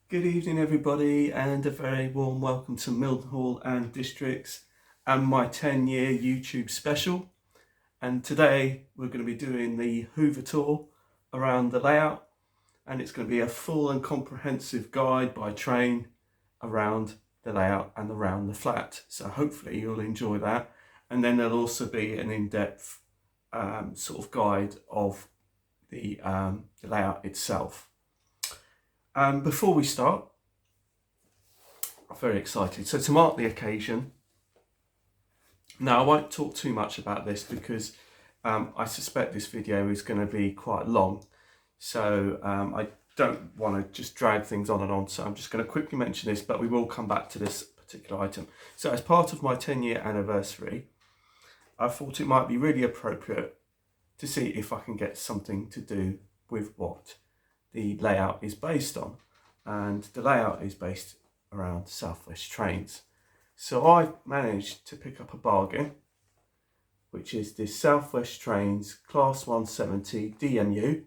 Good evening everybody, and a very warm welcome to Milton and Districts and my 10-year YouTube special. And today we're going to be doing the Hoover Tour around the layout, and it's going to be a full and comprehensive guide by train around the layout and around the flat. So hopefully you'll enjoy that. And then there'll also be an in-depth sort of guide of the layout itself. Before we start, I'm very excited. So to mark the occasion, now I won't talk too much about this because I suspect this video is going to be quite long. So I don't want to just drag things on and on. So I'm just going to quickly mention this, but we will come back to this particular item. So as part of my 10-year anniversary, I thought it might be really appropriate to see if I can get something to do with what the layout is based on. And the layout is based around Southwest Trains. So I've managed to pick up a bargain, which is this Southwest Trains Class 170 DMU.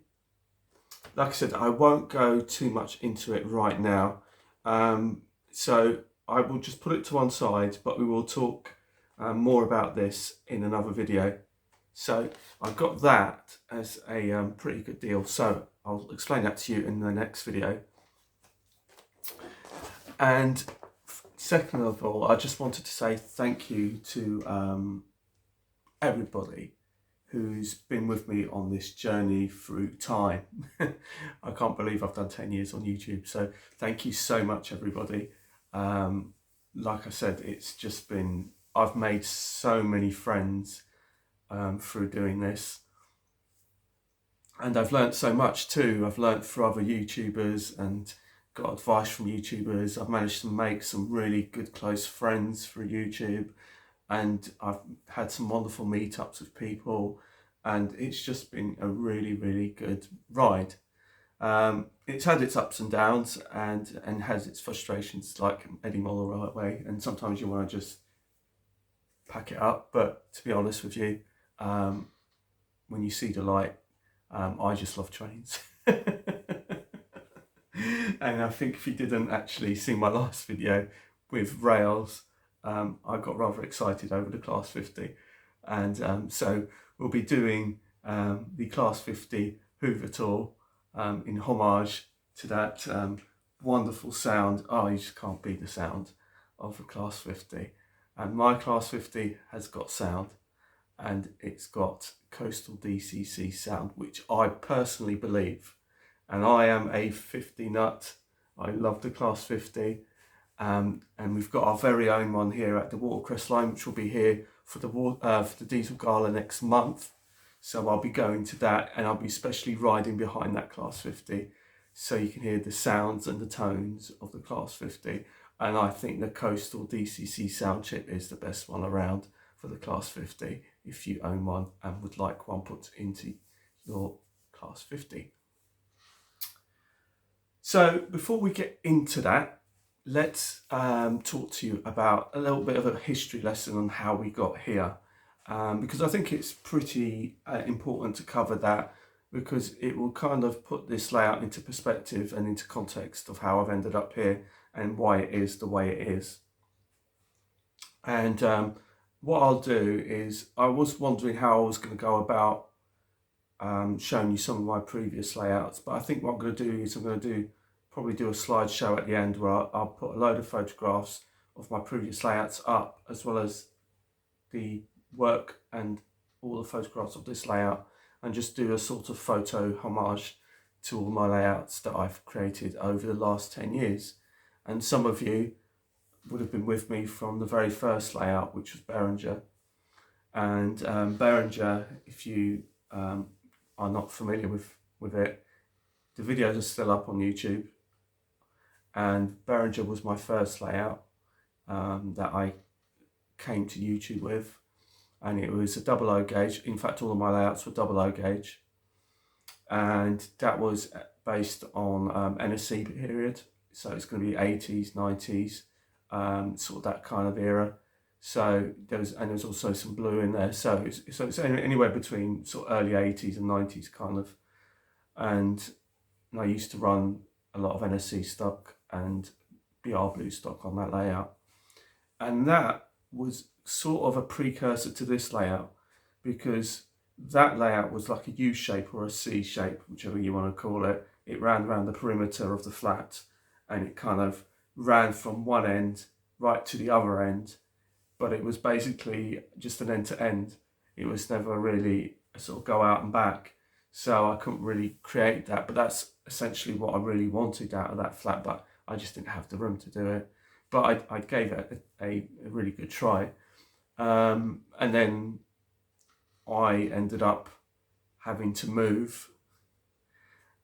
Like I said, I won't go too much into it right now. So I will just put it to one side, but we will talk more about this in another video. So I got that as a pretty good deal. So I'll explain that to you in the next video. And second of all, I just wanted to say thank you to everybody who's been with me on this journey through time. I can't believe I've done 10 years on YouTube. So thank you so much, everybody. Like I said, it's just been, I've made so many friends through doing this, and I've learnt so much too. I've learnt through other YouTubers and got advice from YouTubers. I've managed to make some really good close friends through YouTube, and I've had some wonderful meetups with people, and it's just been a really good ride. It's had its ups and downs and has its frustrations, like any model right way, and sometimes you want to just pack it up. But to be honest with you, when you see the light, I just love trains. And I think if you didn't actually see my last video with rails, I got rather excited over the Class 50. And so we'll be doing the Class 50 Hoover Tour in homage to that wonderful sound. Oh, you just can't beat the sound of a Class 50. And my Class 50 has got sound, and it's got coastal DCC sound, which I personally believe, and I am a 50 nut. I love the Class 50, and we've got our very own one here at the Watercress line, which will be here for the Diesel Gala next month. So I'll be going to that, and I'll be especially riding behind that Class 50, so you can hear the sounds and the tones of the Class 50. And I think the coastal DCC sound chip is the best one around for the Class 50 if you own one and would like one put into your Class 50. So before we get into that, let's talk to you about a little bit of a history lesson on how we got here, because I think it's pretty important to cover that, because it will kind of put this layout into perspective and into context of how I've ended up here and why it is the way it is. And what I'll do is, I was wondering how I was going to go about showing you some of my previous layouts, but I think what I'm going to do is I'm going to probably do a slideshow at the end where I'll put a load of photographs of my previous layouts up, as well as the work and all the photographs of this layout, and just do a sort of photo homage to all my layouts that I've created over the last 10 years. And some of you would have been with me from the very first layout, which was Beringer. And Beringer, if you are not familiar with it, the videos are still up on YouTube. And Beringer was my first layout that I came to YouTube with. And it was a 00 gauge. In fact, all of my layouts were 00 gauge. And that was based on NSC period. So it's going to be 80s, 90s, sort of that kind of era. So there's also some blue in there. So it's anywhere between sort of early 80s and 90s kind of. And I used to run a lot of NSC stock and BR blue stock on that layout. And that was sort of a precursor to this layout, because that layout was like a U shape or a C shape, whichever you want to call it. It ran around the perimeter of the flat, and it kind of ran from one end right to the other end, but it was basically just an end to end. It was never really a sort of go out and back. So I couldn't really create that, but that's essentially what I really wanted out of that flat, but I just didn't have the room to do it. But I gave it a really good try. And then I ended up having to move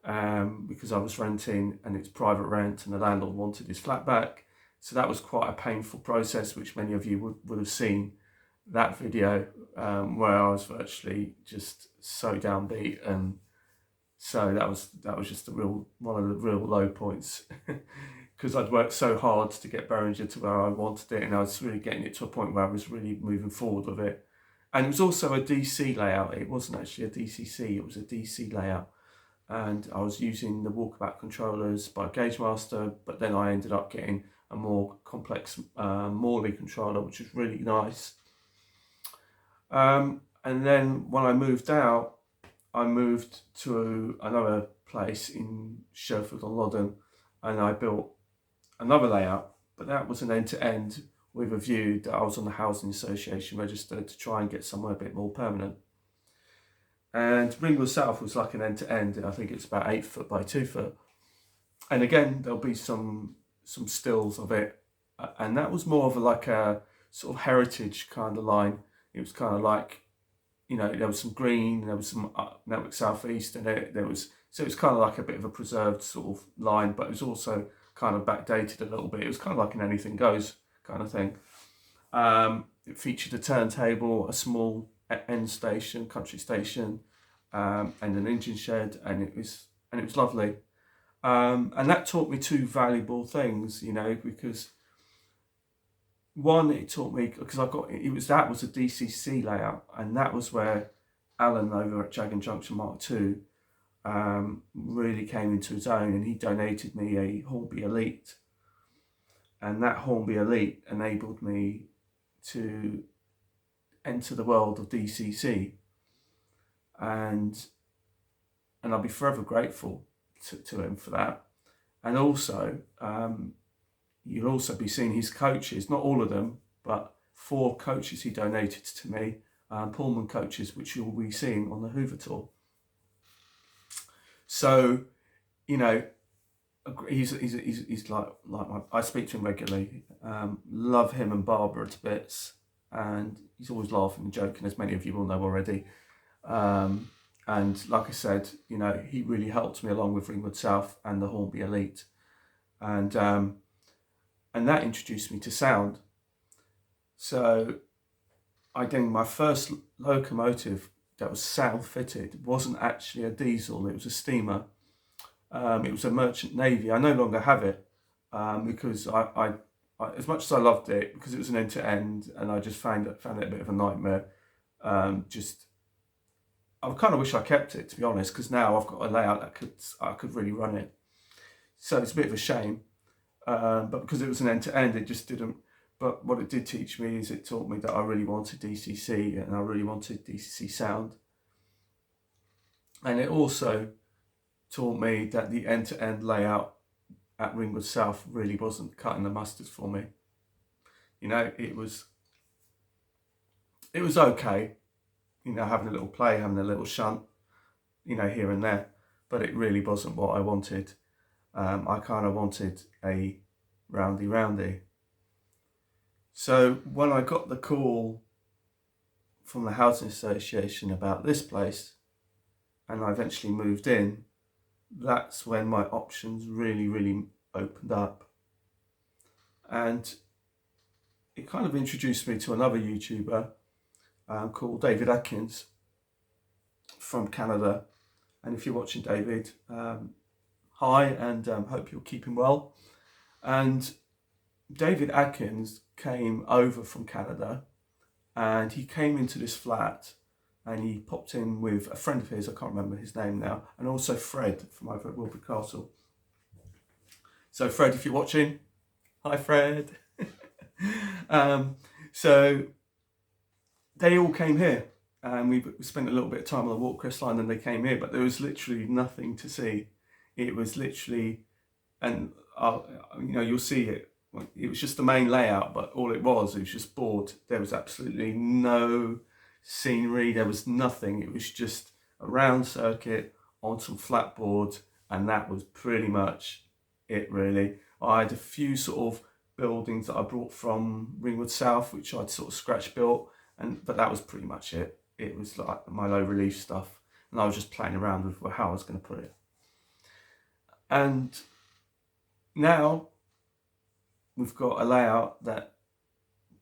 because I was renting and it's private rent and the landlord wanted his flat back. So that was quite a painful process, which many of you would have seen that video where I was virtually just so downbeat, and so that was just one of the real low points because I'd worked so hard to get Beringer to where I wanted it, and I was really getting it to a point where I was really moving forward with it. And it was also a DC layout. It wasn't actually a DCC, it was a DC layout. And I was using the walkabout controllers by GaugeMaster, but then I ended up getting a more complex Morley controller, which was really nice. And then when I moved out, I moved to another place in Sherford-on-Loddon, and I built another layout, but that was an end-to-end with a view that I was on the Housing Association register to try and get somewhere a bit more permanent. And Ringwood South was like an end-to-end. I think it's about 8 foot by 2 foot. And again, there'll be some stills of it. And that was more of like a sort of heritage kind of line. It was kind of like, you know, there was some green, there was some Network Southeast in it. So it was kind of like a bit of a preserved sort of line, but it was also kind of backdated a little bit. It was kind of like an anything goes kind of thing. It featured a turntable, a small end station, country station, and an engine shed, and it was lovely. And that taught me two valuable things, you know, because one, it taught me, because that was a DCC layout, and that was where Alan over at Jag & Junction Mark II really came into his own, and he donated me a Hornby Elite, and that Hornby Elite enabled me to enter the world of DCC, and I'll be forever grateful to him for that. And also, you'll also be seeing his coaches, not all of them, but 4 coaches he donated to me, Pullman coaches, which you'll be seeing on the Hoover Tour. So, you know, he's like I speak to him regularly, love him and Barbara to bits, and he's always laughing and joking, as many of you will know already. And like I said, you know, he really helped me along with Ringwood South and the Hornby Elite, and that introduced me to sound. So my first locomotive that was sound fitted wasn't actually a diesel, it was a steamer. It was a Merchant Navy. I no longer have it because I as much as I loved it, because it was an end to end, and I just found it a bit of a nightmare. I kind of wish I kept it, to be honest, because now I've got a layout that I could really run it. So it's a bit of a shame, but because it was an end to end, it just didn't. But what it did teach me is it taught me that I really wanted DCC, and I really wanted DCC sound. And it also taught me that the end-to-end layout at Ringwood South really wasn't cutting the mustard for me. You know, it was okay, you know, having a little play, having a little shunt, you know, here and there, but it really wasn't what I wanted. I kind of wanted a roundy. So when I got the call from the Housing Association about this place, and I eventually moved in, that's when my options really opened up. And it kind of introduced me to another YouTuber called David Atkins from Canada. And if you're watching, David, hi, and hope you're keeping well. And David Atkins came over from Canada, and he came into this flat, and he popped in with a friend of his, I can't remember his name now, and also Fred from over at Wilford Castle. So Fred, if you're watching, hi Fred. So they all came here, and we spent a little bit of time on the Watercress line, and they came here, but there was literally nothing to see. It was literally, and you'll see it. It was just the main layout, but all it was just board. There was absolutely no scenery. There was nothing. It was just a round circuit on some flat board, and that was pretty much it, really. I had a few sort of buildings that I brought from Ringwood South, which I'd sort of scratch built, but that was pretty much it. It was like my low relief stuff, and I was just playing around with how I was going to put it. And now we've got a layout that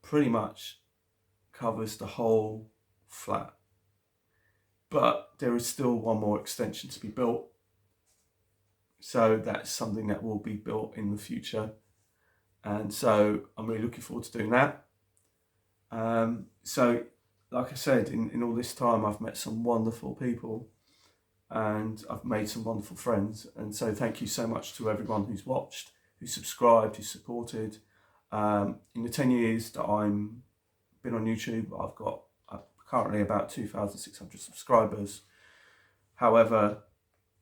pretty much covers the whole flat, but there is still one more extension to be built, so that's something that will be built in the future, and so I'm really looking forward to doing that. So like I said, in all this time I've met some wonderful people, and I've made some wonderful friends, and so thank you so much to everyone who's watched, who subscribed, who supported. In the 10 years that I've been on YouTube, I've got currently about 2,600 subscribers. However,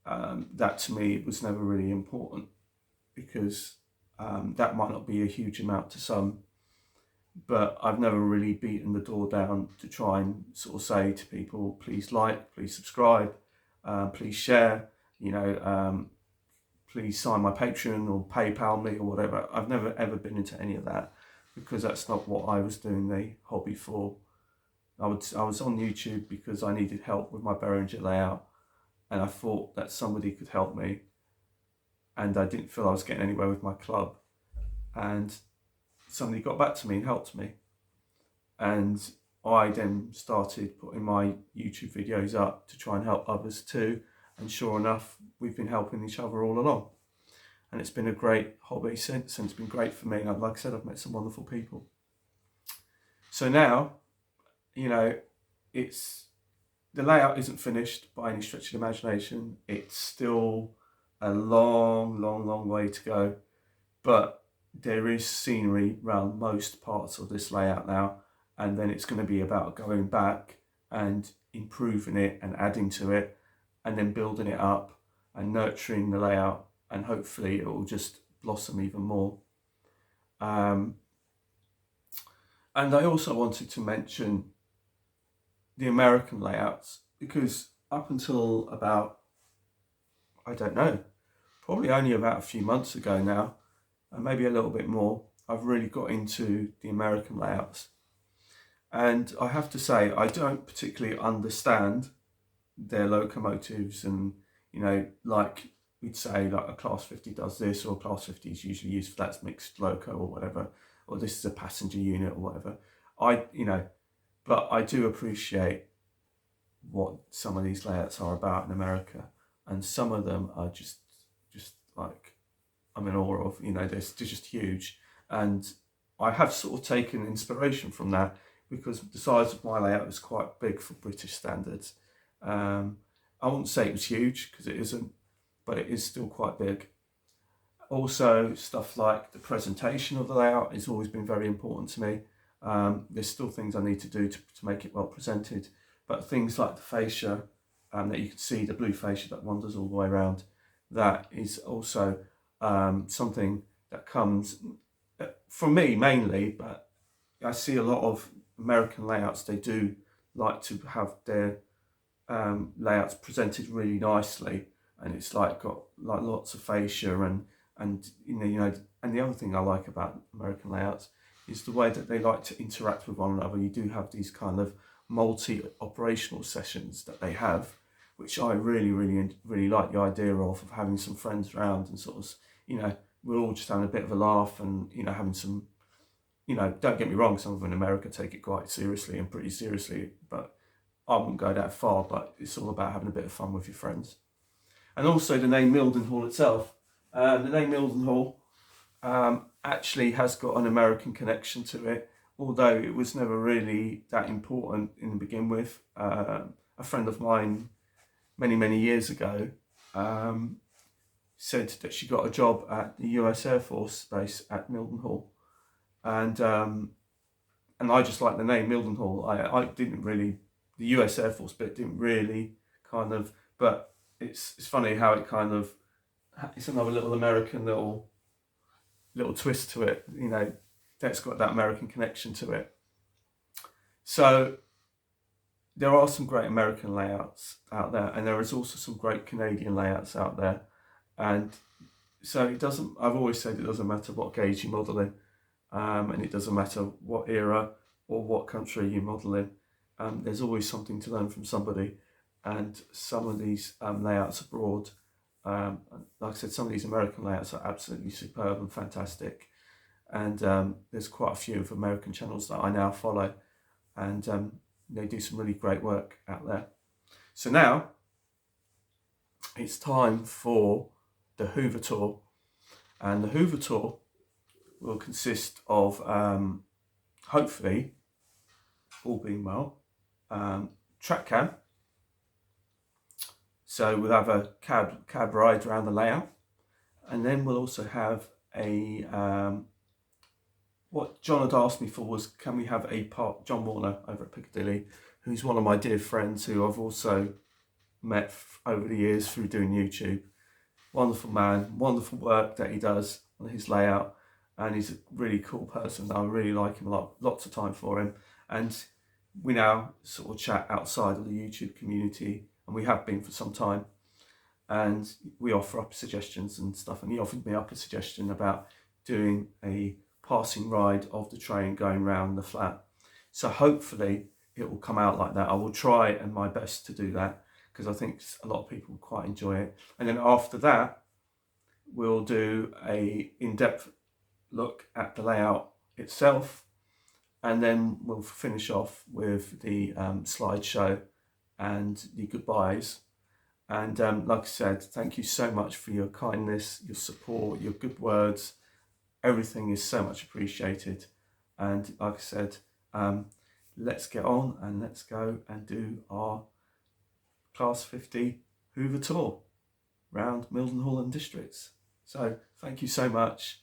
that to me was never really important, because that might not be a huge amount to some, but I've never really beaten the door down to try and sort of say to people, please like, please subscribe, please share, please sign my Patreon or PayPal me or whatever. I've never ever been into any of that, because that's not what I was doing the hobby for. I was on YouTube because I needed help with my Behringer layout, and I thought that somebody could help me, and I didn't feel I was getting anywhere with my club, and somebody got back to me and helped me, and I then started putting my YouTube videos up to try and help others too. And sure enough, we've been helping each other all along. And it's been a great hobby since, and it's been great for me. And like I said, I've met some wonderful people. So now, the layout isn't finished by any stretch of the imagination. It's still a long, long, long way to go. But there is scenery around most parts of this layout now. And then it's going to be about going back and improving it and adding to it, and then building it up and nurturing the layout, and hopefully it will just blossom even more. And I also wanted to mention the American layouts, because up until about, I don't know, probably only about a few months ago now, and maybe a little bit more, I've really got into the American layouts. And I have to say, I don't particularly understand their locomotives, and like we'd say, like a class 50 does this, or a class 50 is usually used for that's mixed loco or whatever, or this is a passenger unit or whatever. But I do appreciate what some of these layouts are about in America, and some of them are just like I'm in awe of. They're just huge, and I have sort of taken inspiration from that, because the size of my layout is quite big for British standards. I wouldn't say it was huge, because it isn't, but it is still quite big. Also, stuff like the presentation of the layout has always been very important to me. There's still things I need to do to make it well presented, but things like the fascia, that you can see, the blue fascia that wanders all the way around, that is also something that comes from me mainly, but I see a lot of American layouts, they do like to have their layouts presented really nicely, and it's like got like lots of fascia, and and the other thing I like about American layouts is the way that they like to interact with one another. You do have these kind of multi-operational sessions that they have, which I really like the idea of having some friends around, and sort of, we're all just having a bit of a laugh, and having some, don't get me wrong, some of them in America take it quite seriously and pretty seriously, but I wouldn't go that far. But it's all about having a bit of fun with your friends. And also the name Mildenhall itself. The name Mildenhall actually has got an American connection to it, although it was never really that important in the begin with. A friend of mine many years ago said that she got a job at the US Air Force Base at Milton Hall, and I just like the name Milton Hall. I didn't really, the US Air Force bit didn't really kind of, but it's funny how it kind of, it's another little American little twist to it, you know, that's got that American connection to it. So there are some great American layouts out there, and there is also some great Canadian layouts out there. And so it doesn't, I've always said it doesn't matter what gauge you model in, and it doesn't matter what era or what country you model in. There's always something to learn from somebody, and some of these layouts abroad, like I said, some of these American layouts are absolutely superb and fantastic. And there's quite a few of American channels that I now follow, and they do some really great work out there. So now it's time for the Hoover Tour, and the Hoover Tour will consist of, hopefully, all being well, track cam. So we'll have a cab ride around the layout, and then we'll also have a, what John had asked me for was, can we have a part, John Warner over at Piccadilly, who's one of my dear friends who I've also met over the years through doing YouTube. Wonderful man, wonderful work that he does on his layout, and he's a really cool person. I really like him a lot, lots of time for him. And we now sort of chat outside of the YouTube community, and we have been for some time. And we offer up suggestions and stuff, and he offered me up a suggestion about doing a passing ride of the train going round the flat. So hopefully it will come out like that. I will try and my best to do that, because I think a lot of people quite enjoy it. And then after that, we'll do a in-depth look at the layout itself, and then we'll finish off with the slideshow and the goodbyes. And like I said, thank you so much for your kindness, your support, your good words. Everything is so much appreciated. And like I said, let's get on and let's go and do our Class 50 Hoover Tour round Milton Hall and districts. So thank you so much,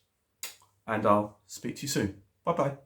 and I'll speak to you soon. Bye bye.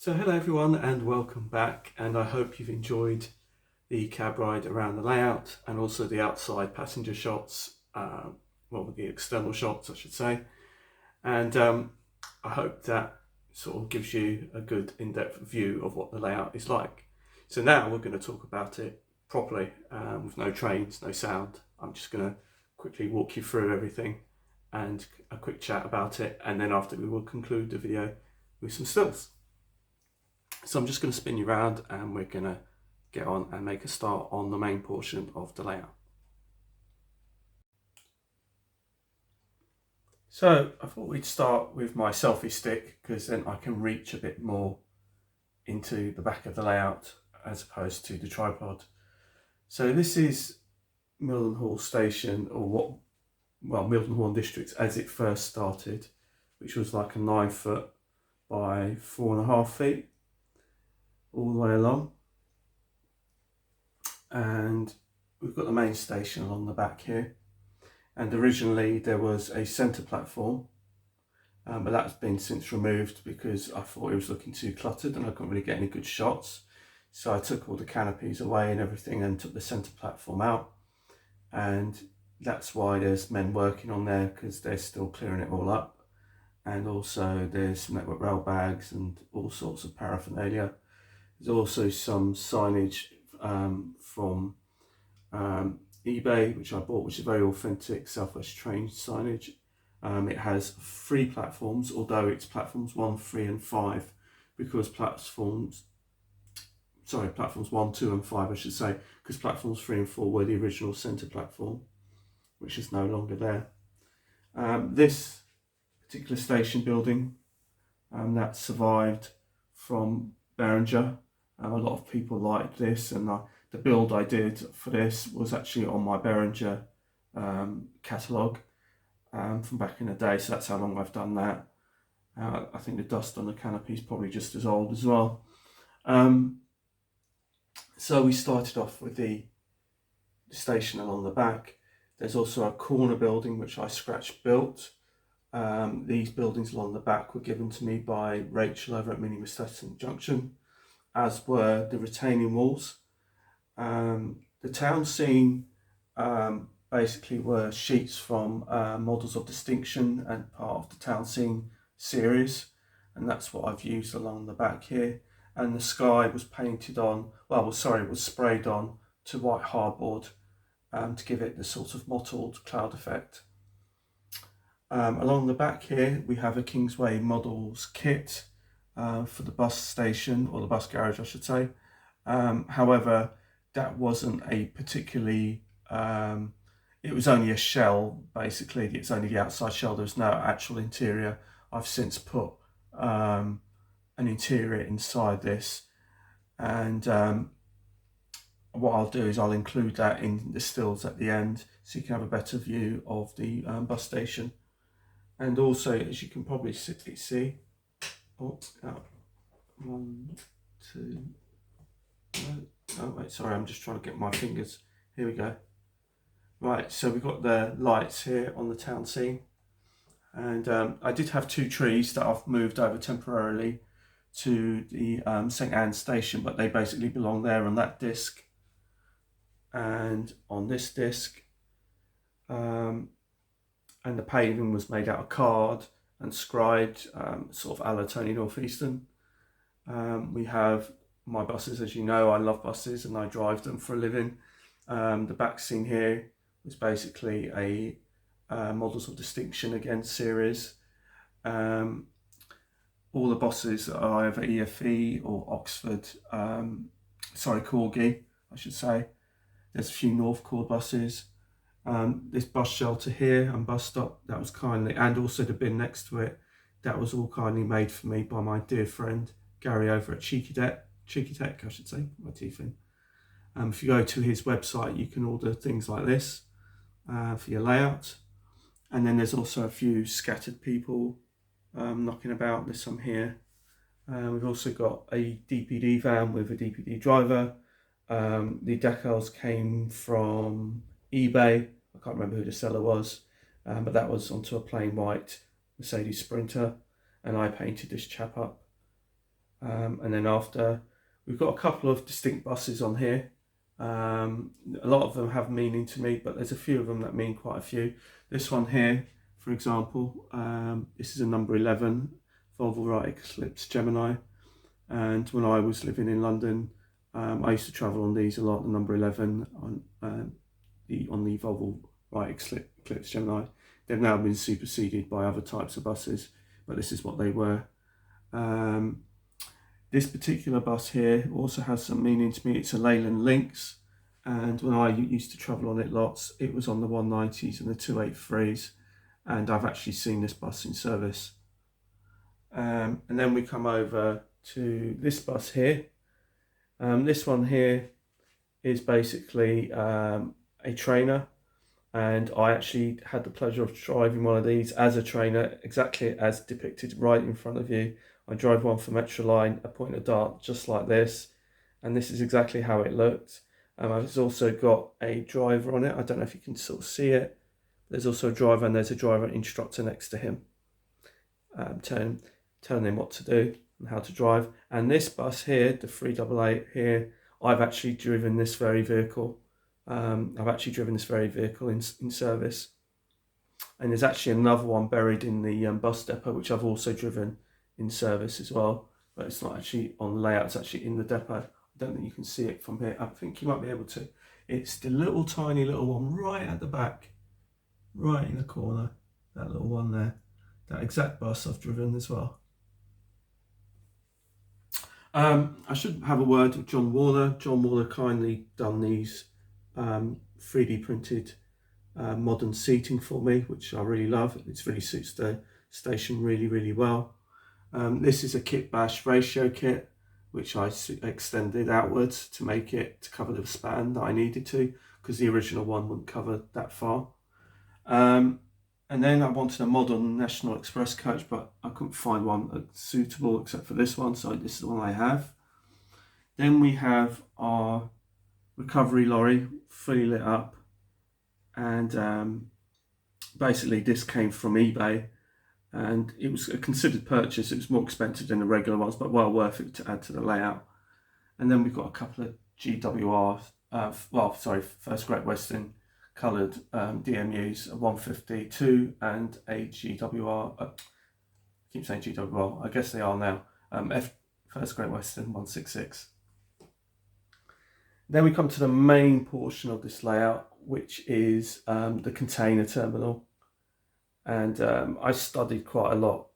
So hello everyone and welcome back, and I hope you've enjoyed the cab ride around the layout and also the outside passenger shots, well, the external shots I should say, and I hope that sort of gives you a good in-depth view of what the layout is like. So now we're going to talk about it properly, with no trains, no sound. I'm just going to quickly walk you through everything and a quick chat about it, and then after we will conclude the video with some stills. So I'm just going to spin you around and we're going to get on and make a start on the main portion of the layout. So I thought we'd start with my selfie stick, because then I can reach a bit more into the back of the layout as opposed to the tripod. So this is Milton Station, or Milton District as it first started, which was like a 9 foot by 4.5 feet all the way along. And we've got the main station along the back here. And originally there was a centre platform, but that's been since removed because I thought it was looking too cluttered and I couldn't really get any good shots. So I took all the canopies away and everything and took the centre platform out. And that's why there's men working on there, because they're still clearing it all up. And also there's some network rail bags and all sorts of paraphernalia. There's also some signage from eBay, which I bought, which is very authentic South West Train signage. It has 3 platforms, although it's platforms 1, 3 and 5, because platforms 1, 2 and 5 I should say, because platforms 3 and 4 were the original centre platform, which is no longer there. This particular station building that survived from Beringer. A lot of people liked this, and the build I did for this was actually on my Beringer catalogue from back in the day, so that's how long I've done that. I think the dust on the canopy is probably just as old as well. So we started off with the station along the back. There's also a corner building which I scratch built. These buildings along the back were given to me by Rachel over at Milton Station Junction, as were the retaining walls. The town scene basically were sheets from Models of Distinction and part of the town scene series, and that's what I've used along the back here. And the sky was painted on, was sprayed on to white hardboard to give it the sort of mottled cloud effect. Along the back here we have a Kingsway Models kit for the bus station, or the bus garage I should say. However, that wasn't a particularly, it was only a shell basically, it's only the outside shell, there's no actual interior. I've since put an interior inside this, and what I'll do is I'll include that in the stills at the end so you can have a better view of the bus station. And also, as you can probably see, oh, 1, 2, oh wait, sorry, I'm just trying to get my fingers, here we go. Right, so we've got the lights here on the town scene, and I did have 2 trees that I've moved over temporarily to the St Anne's station, but they basically belong there on that disc and on this disc. And the paving was made out of card and scribed, sort of a la Tony Northeastern. We have my buses, as you know, I love buses and I drive them for a living. The back scene here was basically a Models of Distinction again series. All the buses are either EFE or Oxford, Corgi I should say. There's a few North Core buses. This bus shelter here and bus stop, that was kindly, and also the bin next to it, that was all kindly made for me by my dear friend Gary over at Cheeky Tech I should say, my teeth in. If you go to his website you can order things like this for your layout. And then there's also a few scattered people knocking about. There's some here. We've also got a DPD van with a DPD driver. The decals came from eBay. I can't remember who the seller was, but that was onto a plain white Mercedes Sprinter, and I painted this chap up. and then after, we've got a couple of distinct buses on here. A lot of them have meaning to me, but there's a few of them that mean quite a few. This one here, for example, this is a number 11 Volvo Right Eclipse Gemini, and when I was living in London, I used to travel on these a lot. The number 11 on the Volvo Right Eclipse Gemini. They've now been superseded by other types of buses, but this is what they were. This particular bus here also has some meaning to me. It's a Leyland Lynx, and when I used to travel on it lots, it was on the 190s and the 283s, and I've actually seen this bus in service. And then we come over to this bus here. This one here is basically a trainer, and I actually had the pleasure of driving one of these as a trainer, exactly as depicted right in front of you. I drove one for Metroline, a point of dart just like this, and this is exactly how it looked. I've also got a driver on it. I don't know if you can sort of see it. There's also a driver, and there's a driver instructor next to him, telling him what to do and how to drive. And this bus here, the 388 here, I've actually driven this very vehicle. In service. And there's actually another one buried in the bus depot, which I've also driven in service as well, but it's not actually on the layout, it's actually in the depot. I don't think you can see it from here. I think you might be able to. It's the little tiny little one right at the back, right in the corner, that little one there. That exact bus I've driven as well. I should have a word with John Warner. John Warner kindly done these 3D printed modern seating for me, which I really love. It really suits the station really well. This is a kit bash ratio kit, which I extended outwards to make it to cover the span that I needed to, because the original one wouldn't cover that far. And then I wanted a modern National Express coach, but I couldn't find one suitable except for this one, so this is the one I have. Then we have our recovery lorry, fully lit up, and basically this came from eBay, and it was a considered purchase. It was more expensive than the regular ones, but well worth it to add to the layout. And then we've got a couple of First Great Western coloured DMUs, a 152 and a GWR. I keep saying GWR, I guess they are now. First Great Western 166. Then we come to the main portion of this layout, which is the container terminal. And I studied quite a lot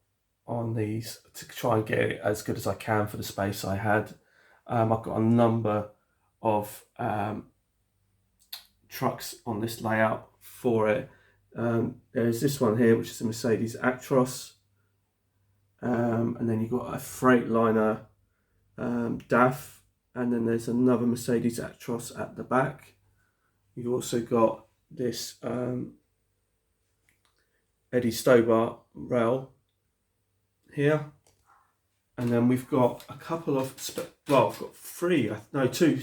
on these to try and get it as good as I can for the space I had. I've got a number of trucks on this layout for it. There's this one here, which is a Mercedes Actros. And then you've got a Freightliner DAF. And then there's another Mercedes Actros at the back. You've also got this Eddie Stobart rail here, and then we've got a couple of I've got two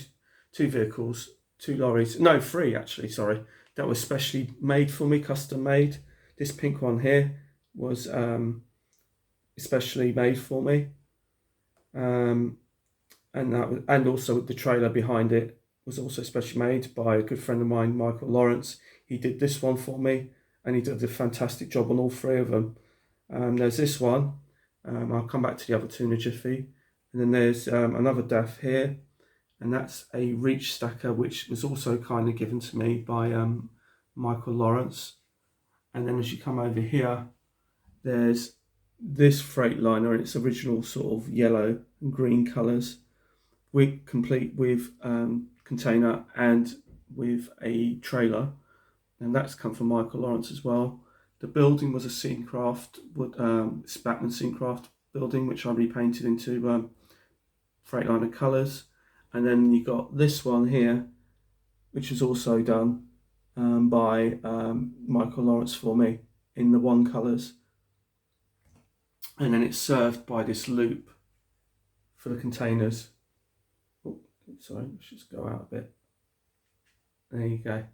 vehicles, two lorries, no, three actually, sorry, that was specially made for me, custom made. This pink one here was especially made for me, and also the trailer behind it was also specially made by a good friend of mine, Michael Lawrence. He did this one for me, and he did a fantastic job on all three of them. There's this one. I'll come back to the other two in a jiffy. And then there's another DAF here, and that's a reach stacker, which was also kind of given to me by Michael Lawrence. And then as you come over here, there's this Freightliner in its original sort of yellow and green colours, complete with container and with a trailer, and that's come from Michael Lawrence as well. The building was a Scencraft, Spatman Scencraft building, which I repainted into Freightliner colours. And then you got this one here, which was also done by Michael Lawrence for me in the one colours. And then it's served by this loop for the containers. Oh, sorry, let's just go out a bit. There you go.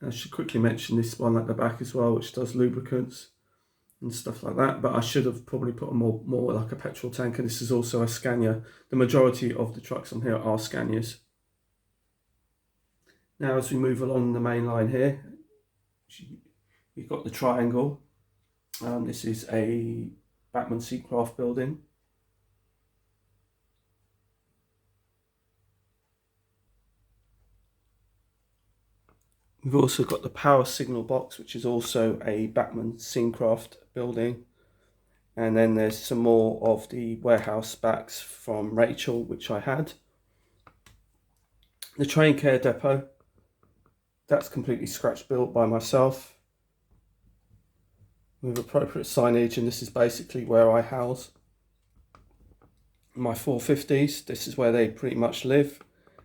I should quickly mention this one at the back as well, which does lubricants and stuff like that, but I should have probably put a more like a petrol tank, and this is also a Scania. The majority of the trucks on here are Scanias. Now as we move along the main line here, you've got the triangle. This is a Bachmann Seacraft building. We've also got the power signal box, which is also a Bachmann Seacraft building. And then there's some more of the warehouse backs from Rachel, which I had. The train care depot, that's completely scratch built by myself with appropriate signage, and this is basically where I house my 450s. This is where they pretty much live,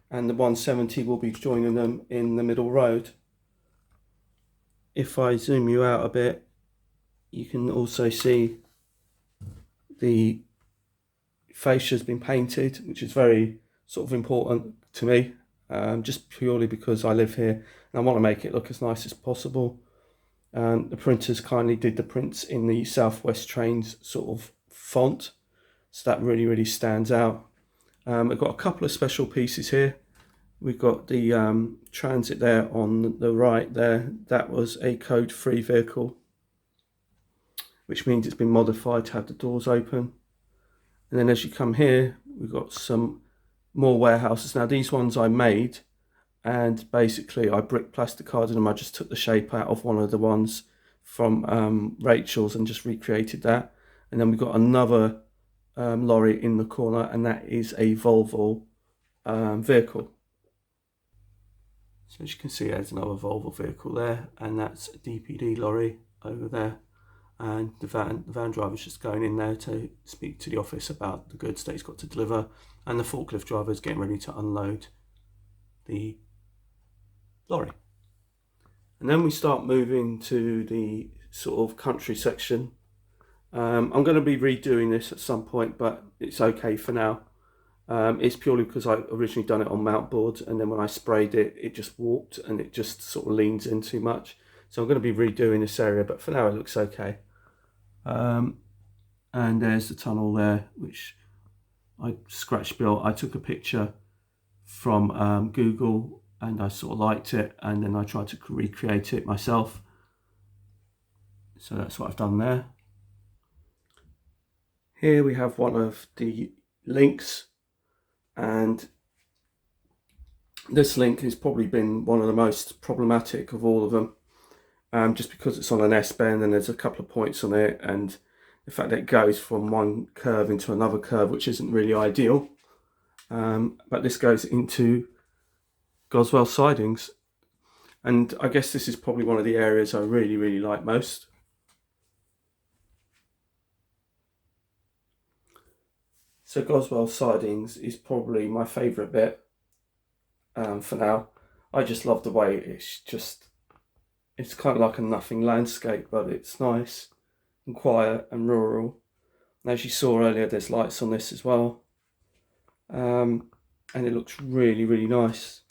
and the 170 will be joining them in the middle road. If I zoom you out a bit, you can also see the fascia has been painted, which is very sort of important to me, just purely because I live here and I want to make it look as nice as possible. The printers kindly did the prints in the Southwest Trains sort of font, so that really stands out. I've got a couple of special pieces here. We've got the transit there on the right there. That was a code-free vehicle, which means it's been modified to have the doors open. And then as you come here, we've got some more warehouses. Now these ones I made, and basically I brick plasticarded them. I just took the shape out of one of the ones from Rachel's and just recreated that. And then we've got another lorry in the corner, and that is a Volvo vehicle. So as you can see, there's another Volvo vehicle there, and that's a DPD lorry over there. And the van driver's just going in there to speak to the office about the goods that he's got to deliver, and the forklift driver's getting ready to unload the lorry. And then we start moving to the sort of country section. I'm going to be redoing this at some point, but it's okay for now. It's purely because I originally done it on mount boards, and then when I sprayed it, it just warped and it just sort of leans in too much. So I'm going to be redoing this area, but for now it looks okay. And there's the tunnel there, which I scratch built. I took a picture from Google and I sort of liked it, and then I tried to recreate it myself. So that's what I've done there. Here we have one of the Lynx, and this link has probably been one of the most problematic of all of them, just because it's on an S-bend and there's a couple of points on it, and the fact that it goes from one curve into another curve, which isn't really ideal. But this goes into Goswell Sidings, and I guess this is probably one of the areas I really like most. So Goswell Sidings is probably my favourite bit for now. I just love the way it's kind of like a nothing landscape, but it's nice and quiet and rural. And as you saw earlier, there's lights on this as well. And it looks really nice.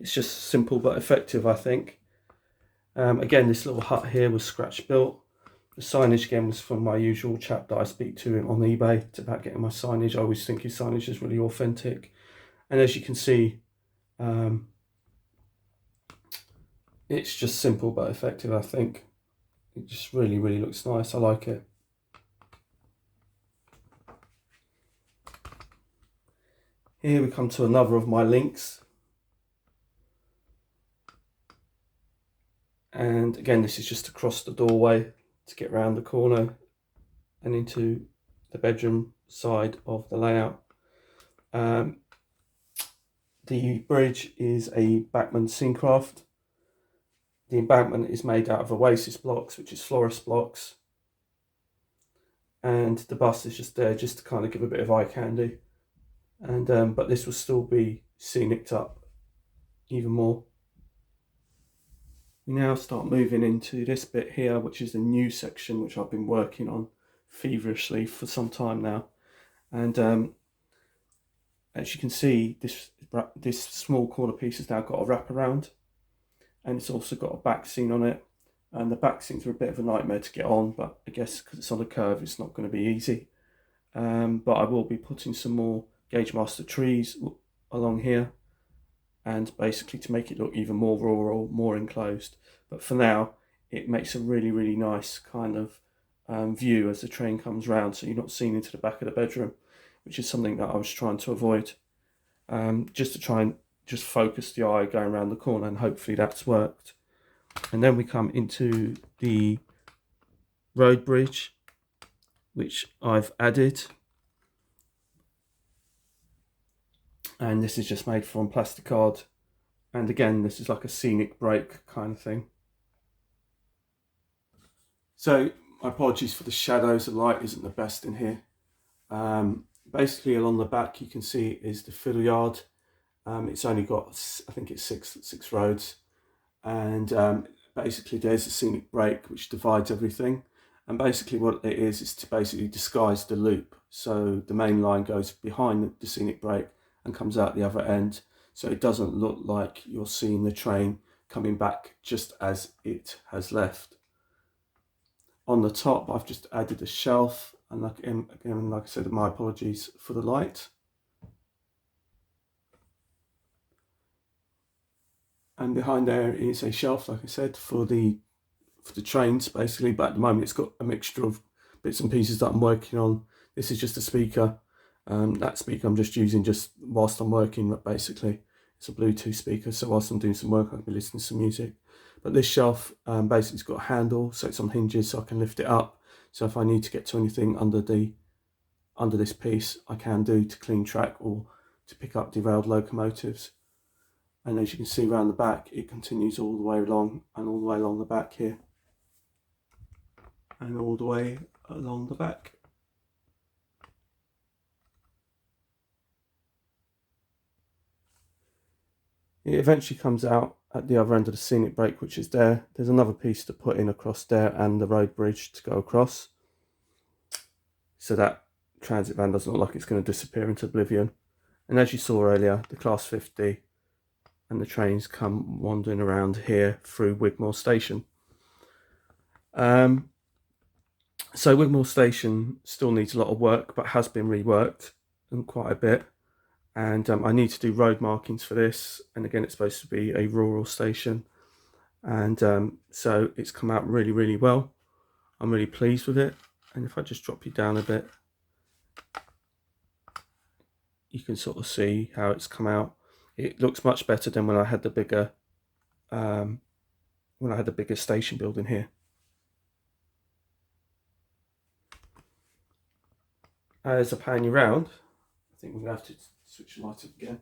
It's just simple but effective, I think. Again, this little hut here was scratch built. The signage again was from my usual chap that I speak to on eBay. It's about getting my signage. I always think his signage is really authentic. And as you can see, it's just simple but effective, I think. It just really looks nice. I like it. Here we come to another of my Lynx. And again, this is just across the doorway to get around the corner and into the bedroom side of the layout. The bridge is a Bachmann Seacraft. The embankment is made out of Oasis blocks, which is Florist blocks. And the bus is just there just to kind of give a bit of eye candy. And but this will still be scenicked up even more. We now start moving into this bit here, which is the new section, which I've been working on feverishly for some time now. And as you can see, this small corner piece has now got a wraparound. and it's also got a back scene on it. And the back scenes are a bit of a nightmare to get on, but I guess because it's on a curve, it's not going to be easy. But I will be putting some more Gauge Master trees along here, and basically to make it look even more rural, more enclosed. But for now, it makes a really, really nice kind of view as the train comes round, so you're not seeing into the back of the bedroom, which is something that I was trying to avoid, just to try and just focus the eye going around the corner, and hopefully that's worked. And then we come into the road bridge, which I've added, and this is just made from plastic card, and again this is like a scenic break kind of thing. So my apologies for the shadows, the light isn't the best in here. Basically along the back you can see is the Fiddle Yard. It's only got, I think it's six roads, and basically there's a scenic break which divides everything, and basically what it is to basically disguise the loop. So the main line goes behind the scenic break and comes out the other end, so it doesn't look like you're seeing the train coming back just as it has left. On the top I've just added a shelf, and again, like I said, my apologies for the light. And behind there is a shelf, like I said, for the trains basically, but at the moment it's got a mixture of bits and pieces that I'm working on. This is just a speaker. That speaker I'm just using just whilst I'm working, basically. It's a Bluetooth speaker, so whilst I'm doing some work I can be listening to some music. But this shelf basically has got a handle, so it's on hinges, so I can lift it up. So if I need to get to anything under this piece, I can do, to clean track or to pick up derailed locomotives. And as you can see around the back, it continues all the way along, and all the way along the back here, and all the way along the back. It eventually comes out at the other end of the scenic break, which is there. There's another piece to put in across there, and the road bridge to go across, so that transit van doesn't look like it's going to disappear into oblivion. And as you saw earlier, the Class 50 and the trains come wandering around here through Whitmore Station. So Whitmore Station still needs a lot of work, but has been reworked and quite a bit. And I need to do road markings for this. And again, it's supposed to be a rural station. And so it's come out really, really well. I'm really pleased with it. And if I just drop you down a bit, you can sort of see how it's come out. It looks much better than when I had the bigger station building here. As I pan you round, I think we're going to have to switch the light up again.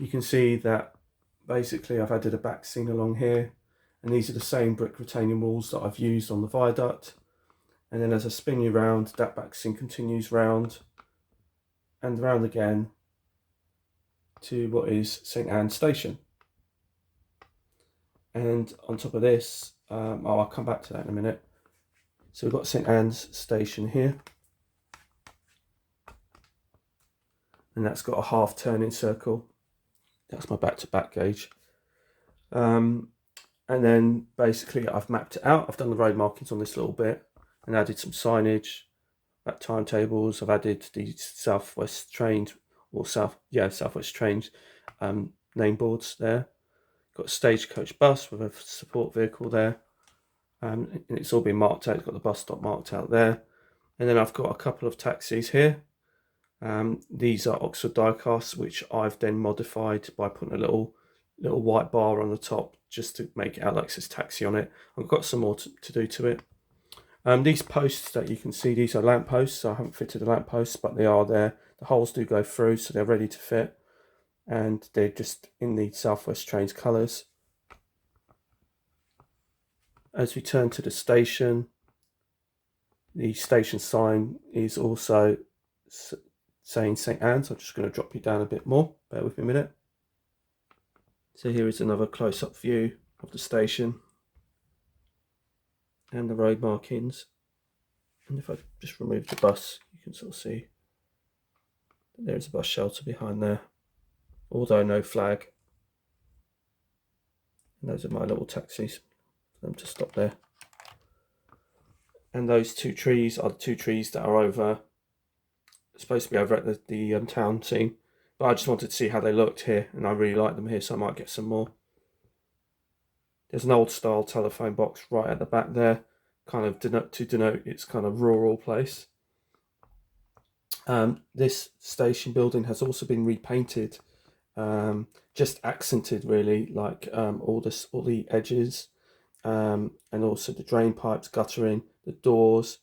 You can see that basically I've added a back scene along here, and these are the same brick retaining walls that I've used on the viaduct. And then as I spin you round, that back scene continues round and round again to what is St Anne's Station. And on top of this, I'll come back to that in a minute. So we've got St Anne's Station here, and that's got a half turning circle. That's my back-to-back gauge. And then basically I've mapped it out. I've done the road markings on this little bit and added some signage, back timetables. I've added the Southwest trains, or Southwest trains name boards there. Got a stagecoach bus with a support vehicle there. And it's all been marked out. It's got the bus stop marked out there. And then I've got a couple of taxis here. These are Oxford diecasts, which I've then modified by putting a little white bar on the top just to make it out like it says taxi on it. I've got some more to do to it. These posts that you can see, these are lamp posts. So I haven't fitted the lamp posts, but they are there. The holes do go through, so they're ready to fit. And they're just in the Southwest Trains colours. As we turn to the station, the station sign is also saying St Anne's. I'm just going to drop you down a bit more. Bear with me a minute. So here is another close-up view of the station and the road markings. And if I just remove the bus, you can sort of see that there's a bus shelter behind there although no flag. And those are my little taxis for them to stop there. And those two trees are the two trees that are over, supposed to be over at the town scene. But I just wanted to see how they looked here, and I really like them here, so I might get some more. There's an old style telephone box right at the back there, kind of to denote its kind of rural place. This station building has also been repainted, just accented really, like all the edges, and also the drain pipes, guttering, the doors,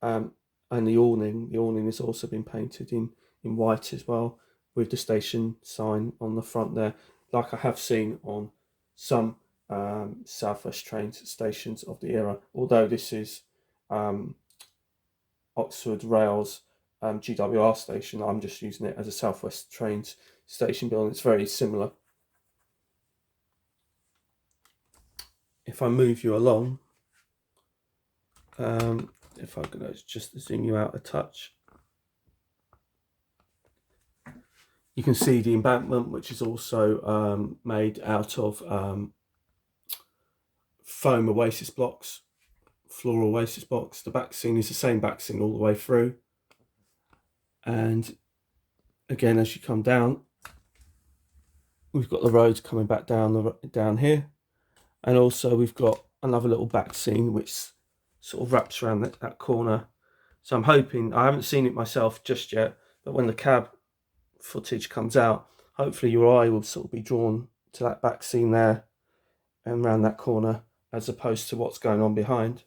and the awning. The awning has also been painted in white as well, with the station sign on the front there, like I have seen on some Southwest train stations of the era. Although this is Oxford Rail's GWR station, I'm just using it as a Southwest Trains station building. It's very similar. If I move you along, if I'm going to just zoom you out a touch, you can see the embankment, which is also made out of foam oasis blocks, floor oasis blocks. The back scene is the same back scene all the way through. And again, as you come down, we've got the roads coming back down here. And also we've got another little back scene which sort of wraps around that corner. So I'm hoping, I haven't seen it myself just yet, but when the cab footage comes out, hopefully your eye will sort of be drawn to that back scene there and around that corner, as opposed to what's going on behind.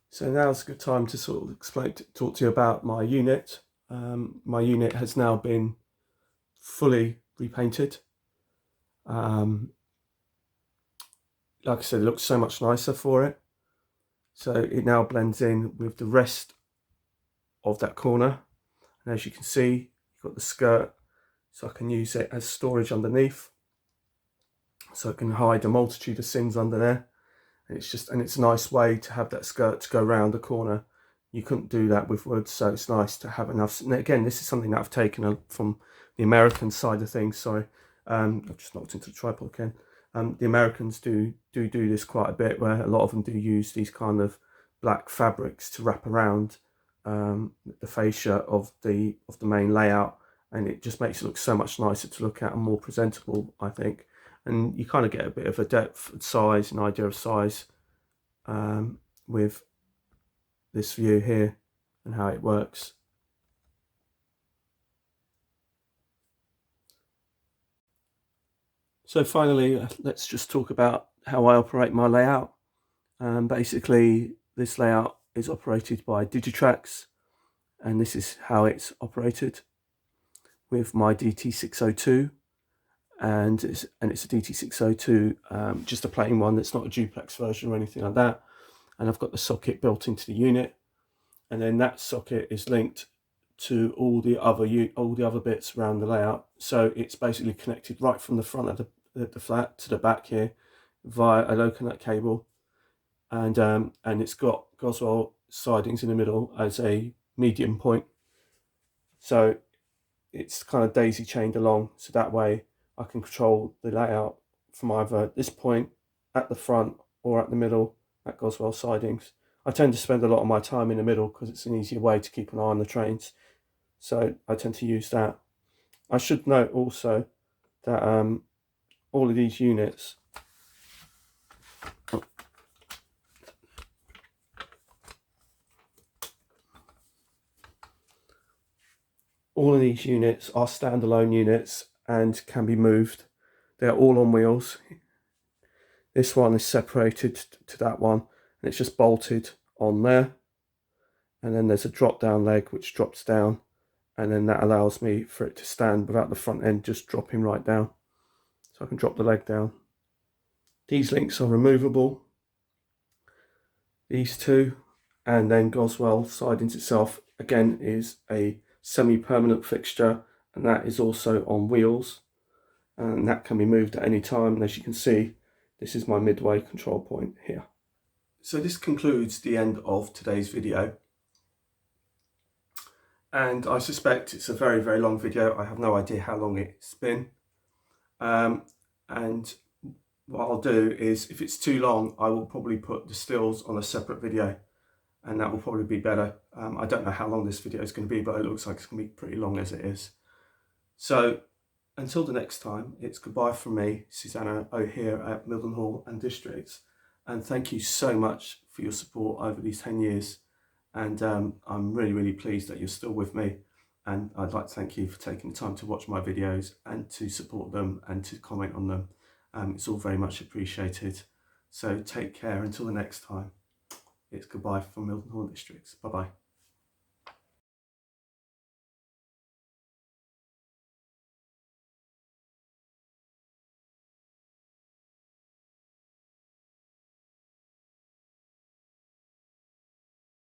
So now's a good time to sort of talk to you about my unit. My unit has now been fully repainted. Like I said, it looks so much nicer for it. So it now blends in with the rest of that corner. And as you can see, you've got the skirt, so I can use it as storage underneath. So it can hide a multitude of sins under there. And it's a nice way to have that skirt to go around the corner. You couldn't do that with wood, so it's nice to have enough. And again, this is something that I've taken from the American side of things. Sorry, I've just knocked into the tripod again. The Americans do this quite a bit, where a lot of them do use these kind of black fabrics to wrap around the fascia of the main layout, and it just makes it look so much nicer to look at and more presentable, I think. And you kind of get a bit of a depth and size, an idea of size with this view here and how it works. So finally, let's just talk about how I operate my layout. Basically, this layout is operated by Digitrax, and this is how it's operated with my DT602. And it's a DT602, just a plain one. It's not a duplex version or anything like that. And I've got the socket built into the unit, and then that socket is linked to all the other bits around the layout. So it's basically connected right from the front of the flat to the back here via a low connect cable, and it's got Goswell Sidings in the middle as a medium point. So it's kind of daisy chained along, so that way I can control the layout from either this point at the front or at the middle at Goswell Sidings. I tend to spend a lot of my time in the middle because it's an easier way to keep an eye on the trains, so I tend to use that. I should note also that all of these units are standalone units and can be moved. They're all on wheels. This one is separated to that one, and it's just bolted on there. And then there's a drop down leg which drops down, and then that allows me for it to stand without the front end just dropping right down. So I can drop the leg down. These links are removable, these two, and then Goswell Sidings itself again is a semi-permanent fixture, and that is also on wheels, and that can be moved at any time. And as you can see, this is my midway control point here. So this concludes the end of today's video. and I suspect it's a very, very long video. I have no idea how long it's been. And what I'll do is, if it's too long, I will probably put the stills on a separate video, and that will probably be better. I don't know how long this video is going to be, but it looks like it's going to be pretty long as it is. So until the next time, it's goodbye from me, Susanna O'Hare at Milton Hall and Districts. And thank you so much for your support over these 10 years. And I'm really, really pleased that you're still with me. And I'd like to thank you for taking the time to watch my videos and to support them and to comment on them. It's all very much appreciated. So take care until the next time. It's goodbye from Milton Hall Districts. Bye-bye.